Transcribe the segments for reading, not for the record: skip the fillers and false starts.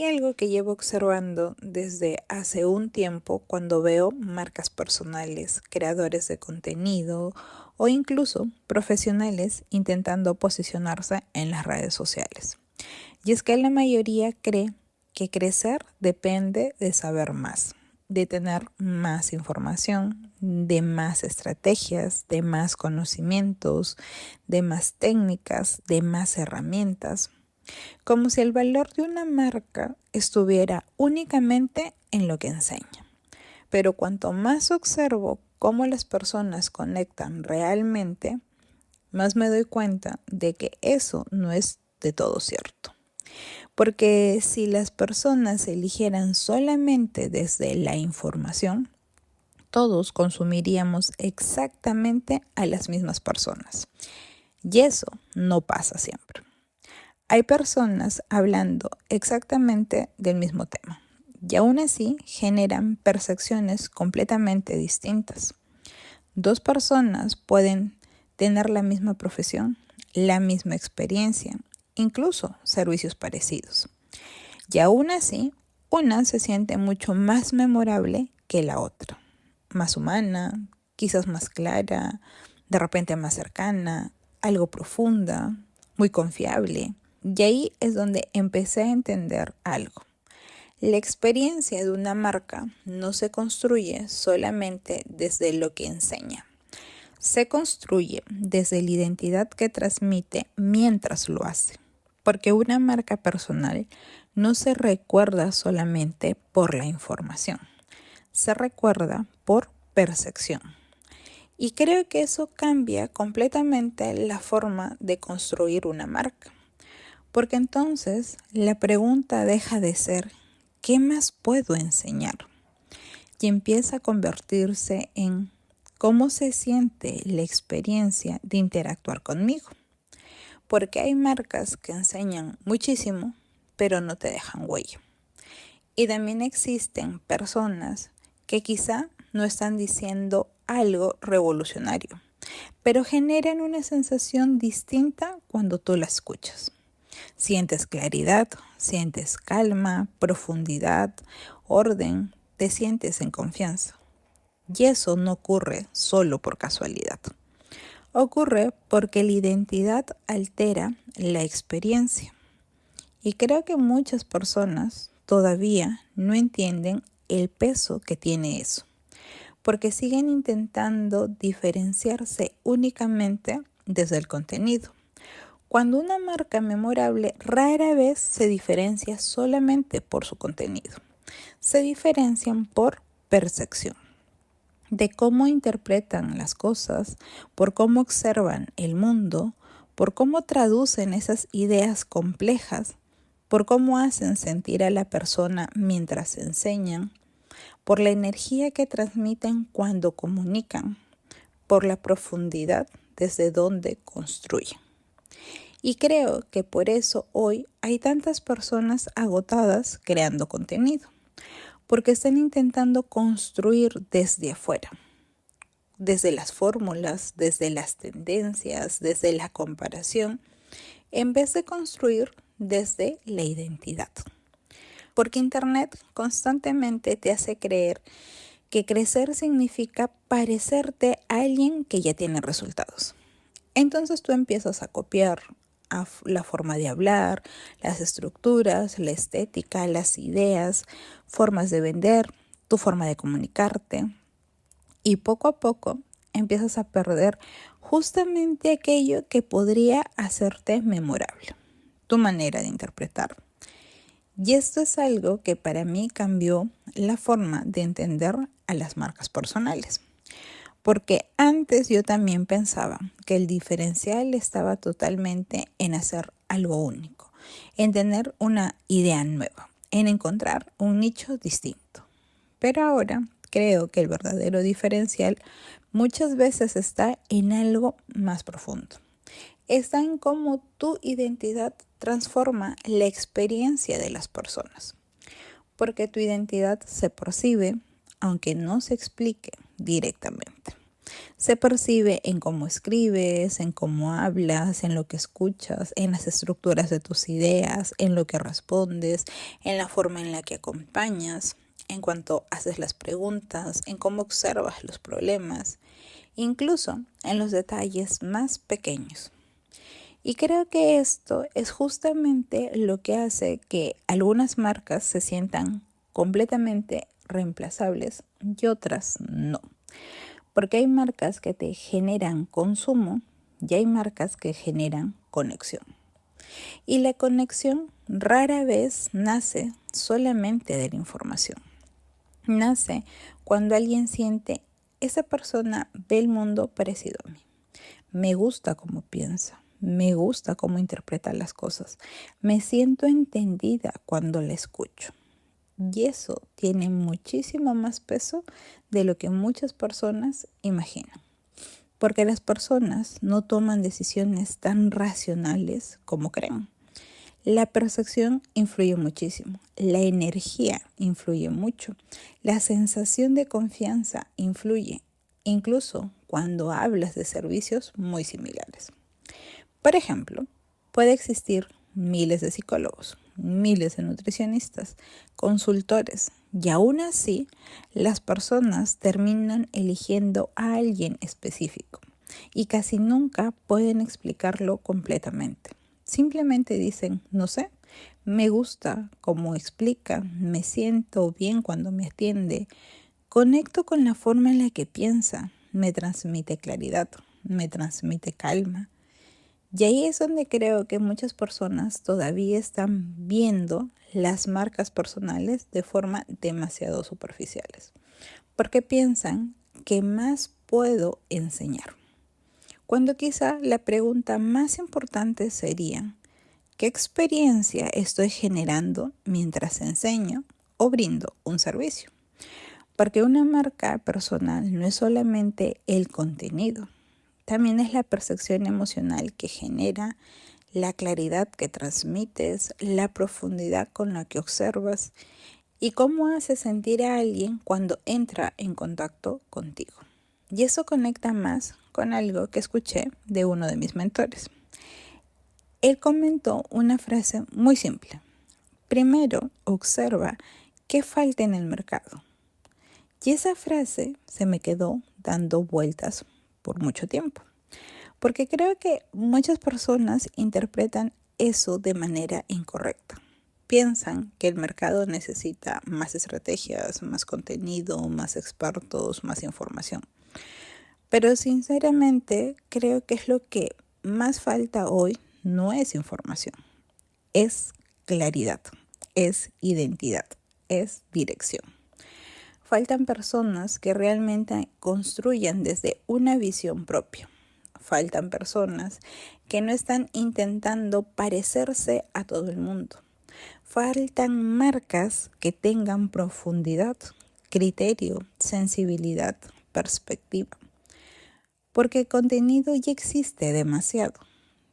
Hay algo que llevo observando desde hace un tiempo cuando veo marcas personales, creadores de contenido o incluso profesionales intentando posicionarse en las redes sociales. Y es que la mayoría cree que crecer depende de saber más, de tener más información, de más estrategias, de más conocimientos, de más técnicas, de más herramientas, como si el valor de una marca estuviera únicamente en lo que enseña. Pero cuanto más observo cómo las personas conectan realmente, más me doy cuenta de que eso no es de todo cierto. Porque si las personas eligieran solamente desde la información, todos consumiríamos exactamente a las mismas personas. Y eso no pasa siempre. Hay personas hablando exactamente del mismo tema y aún así generan percepciones completamente distintas. Dos personas pueden tener la misma profesión, la misma experiencia, incluso servicios parecidos. Y aún así, una se siente mucho más memorable que la otra, más humana, quizás más clara, de repente más cercana, algo profunda, muy confiable. Y ahí es donde empecé a entender algo. La experiencia de una marca no se construye solamente desde lo que enseña. Se construye desde la identidad que transmite mientras lo hace. Porque una marca personal no se recuerda solamente por la información. Se recuerda por percepción. Y creo que eso cambia completamente la forma de construir una marca. Porque entonces la pregunta deja de ser ¿qué más puedo enseñar? Y empieza a convertirse en ¿cómo se siente la experiencia de interactuar conmigo? Porque hay marcas que enseñan muchísimo, pero no te dejan huella. Y también existen personas que quizá no están diciendo algo revolucionario, pero generan una sensación distinta cuando tú la escuchas. Sientes claridad, sientes calma, profundidad, orden, te sientes en confianza. Y eso no ocurre solo por casualidad. Ocurre porque la identidad altera la experiencia. Y creo que muchas personas todavía no entienden el peso que tiene eso, porque siguen intentando diferenciarse únicamente desde el contenido. Cuando una marca memorable rara vez se diferencia solamente por su contenido, se diferencian por percepción, de cómo interpretan las cosas, por cómo observan el mundo, por cómo traducen esas ideas complejas, por cómo hacen sentir a la persona mientras enseñan, por la energía que transmiten cuando comunican, por la profundidad desde donde construyen. Y creo que por eso hoy hay tantas personas agotadas creando contenido, porque están intentando construir desde afuera, desde las fórmulas, desde las tendencias, desde la comparación, en vez de construir desde la identidad. Porque Internet constantemente te hace creer que crecer significa parecerte a alguien que ya tiene resultados. Entonces tú empiezas a copiar a la forma de hablar, las estructuras, la estética, las ideas, formas de vender, tu forma de comunicarte. Y poco a poco empiezas a perder justamente aquello que podría hacerte memorable, tu manera de interpretar. Y esto es algo que para mí cambió la forma de entender a las marcas personales. Porque antes yo también pensaba que el diferencial estaba totalmente en hacer algo único, en tener una idea nueva, en encontrar un nicho distinto. Pero ahora creo que el verdadero diferencial muchas veces está en algo más profundo. Está en cómo tu identidad transforma la experiencia de las personas. Porque tu identidad se percibe aunque no se explique directamente. Se percibe en cómo escribes, en cómo hablas, en lo que escuchas, en las estructuras de tus ideas, en lo que respondes, en la forma en la que acompañas, en cuanto haces las preguntas, en cómo observas los problemas, incluso en los detalles más pequeños. Y creo que esto es justamente lo que hace que algunas marcas se sientan completamente reemplazables y otras no. Porque hay marcas que te generan consumo y hay marcas que generan conexión. Y la conexión rara vez nace solamente de la información. Nace cuando alguien siente, esa persona ve el mundo parecido a mí. Me gusta cómo piensa, me gusta cómo interpreta las cosas. Me siento entendida cuando la escucho. Y eso tiene muchísimo más peso de lo que muchas personas imaginan. Porque las personas no toman decisiones tan racionales como creen. La percepción influye muchísimo, la energía influye mucho, la sensación de confianza influye, incluso cuando hablas de servicios muy similares. Por ejemplo, puede existir miles de psicólogos, miles de nutricionistas, consultores, y aún así las personas terminan eligiendo a alguien específico y casi nunca pueden explicarlo completamente. Simplemente dicen, no sé, me gusta cómo explica, me siento bien cuando me atiende, conecto con la forma en la que piensa, me transmite claridad, me transmite calma. Y ahí es donde creo que muchas personas todavía están viendo las marcas personales de forma demasiado superficiales, porque piensan que más puedo enseñar. Cuando quizá la pregunta más importante sería, ¿qué experiencia estoy generando mientras enseño o brindo un servicio? Porque una marca personal no es solamente el contenido, también es la percepción emocional que genera, la claridad que transmites, la profundidad con la que observas y cómo hace sentir a alguien cuando entra en contacto contigo. Y eso conecta más con algo que escuché de uno de mis mentores. Él comentó una frase muy simple. Primero, observa qué falta en el mercado. Y esa frase se me quedó dando vueltas por mucho tiempo. Porque creo que muchas personas interpretan eso de manera incorrecta. Piensan que el mercado necesita más estrategias, más contenido, más expertos, más información. Pero sinceramente creo que es lo que más falta hoy, no es información, es claridad, es identidad, es dirección. Faltan personas que realmente construyan desde una visión propia. Faltan personas que no están intentando parecerse a todo el mundo. Faltan marcas que tengan profundidad, criterio, sensibilidad, perspectiva. Porque contenido ya existe demasiado,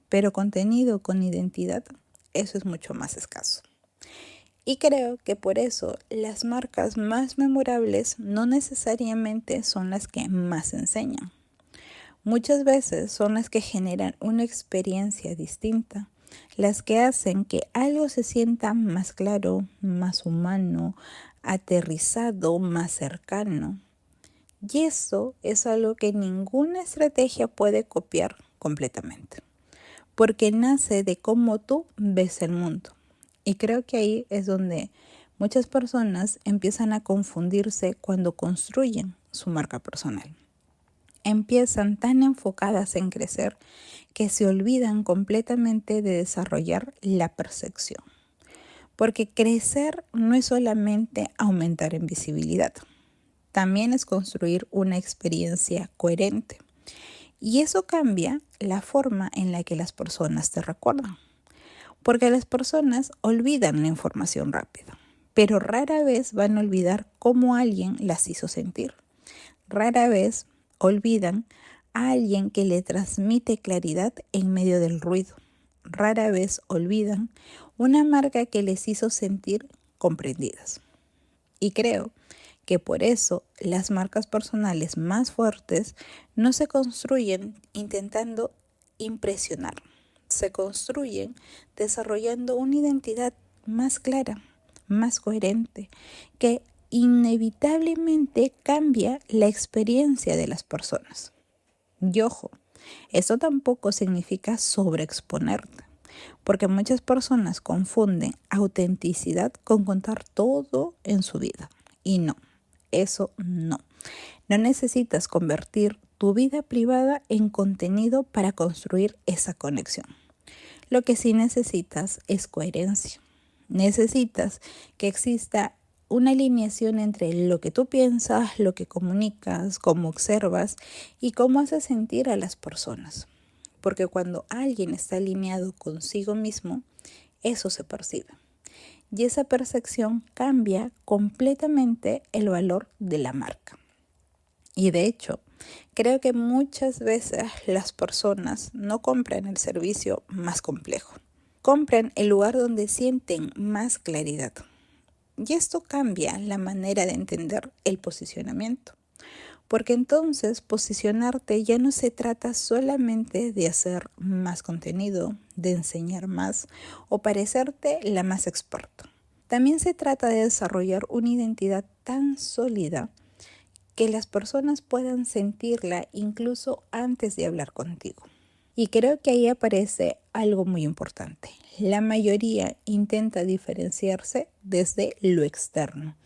pero contenido con identidad, eso es mucho más escaso. Y creo que por eso las marcas más memorables no necesariamente son las que más enseñan. Muchas veces son las que generan una experiencia distinta, las que hacen que algo se sienta más claro, más humano, aterrizado, más cercano. Y eso es algo que ninguna estrategia puede copiar completamente, porque nace de cómo tú ves el mundo. Y creo que ahí es donde muchas personas empiezan a confundirse cuando construyen su marca personal. Empiezan tan enfocadas en crecer que se olvidan completamente de desarrollar la percepción. Porque crecer no es solamente aumentar en visibilidad, también es construir una experiencia coherente. Y eso cambia la forma en la que las personas te recuerdan. Porque las personas olvidan la información rápida, pero rara vez van a olvidar cómo alguien las hizo sentir. Rara vez olvidan a alguien que le transmite claridad en medio del ruido. Rara vez olvidan una marca que les hizo sentir comprendidas. Y creo que por eso las marcas personales más fuertes no se construyen intentando impresionar, se construyen desarrollando una identidad más clara, más coherente, que inevitablemente cambia la experiencia de las personas. Y ojo, eso tampoco significa sobreexponerte, porque muchas personas confunden autenticidad con contar todo en su vida. Y no, eso no. No necesitas convertir tu vida privada en contenido para construir esa conexión. Lo que sí necesitas es coherencia. Necesitas que exista una alineación entre lo que tú piensas, lo que comunicas, cómo observas y cómo haces sentir a las personas. Porque cuando alguien está alineado consigo mismo, eso se percibe. Y esa percepción cambia completamente el valor de la marca. Y de hecho, creo que muchas veces las personas no compran el servicio más complejo. Compran el lugar donde sienten más claridad. Y esto cambia la manera de entender el posicionamiento. Porque entonces posicionarte ya no se trata solamente de hacer más contenido, de enseñar más o parecerte la más experta. También se trata de desarrollar una identidad tan sólida que las personas puedan sentirla incluso antes de hablar contigo. Y creo que ahí aparece algo muy importante. La mayoría intenta diferenciarse desde lo externo,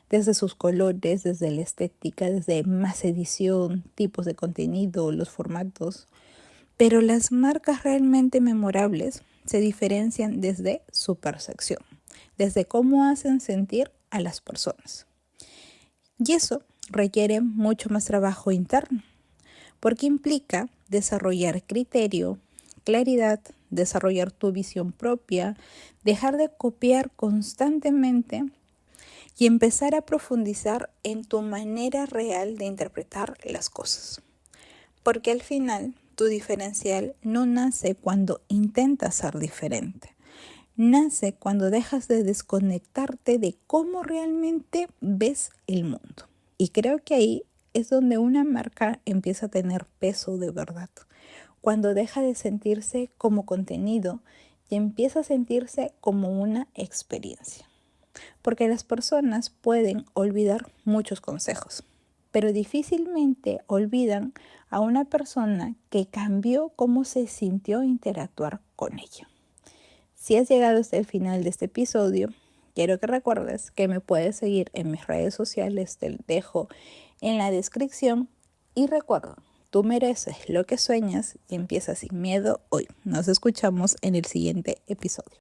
desde sus colores, desde la estética, desde más edición, tipos de contenido, los formatos. Pero las marcas realmente memorables se diferencian desde su percepción, desde cómo hacen sentir a las personas. Y eso requiere mucho más trabajo interno, porque implica desarrollar criterio, claridad, desarrollar tu visión propia, dejar de copiar constantemente y empezar a profundizar en tu manera real de interpretar las cosas. Porque al final tu diferencial no nace cuando intentas ser diferente. Nace cuando dejas de desconectarte de cómo realmente ves el mundo. Y creo que ahí es donde una marca empieza a tener peso de verdad. Cuando deja de sentirse como contenido y empieza a sentirse como una experiencia. Porque las personas pueden olvidar muchos consejos, pero difícilmente olvidan a una persona que cambió cómo se sintió interactuar con ella. Si has llegado hasta el final de este episodio, quiero que recuerdes que me puedes seguir en mis redes sociales, te dejo en la descripción. Y recuerda, tú mereces lo que sueñas y empieza sin miedo hoy. Nos escuchamos en el siguiente episodio.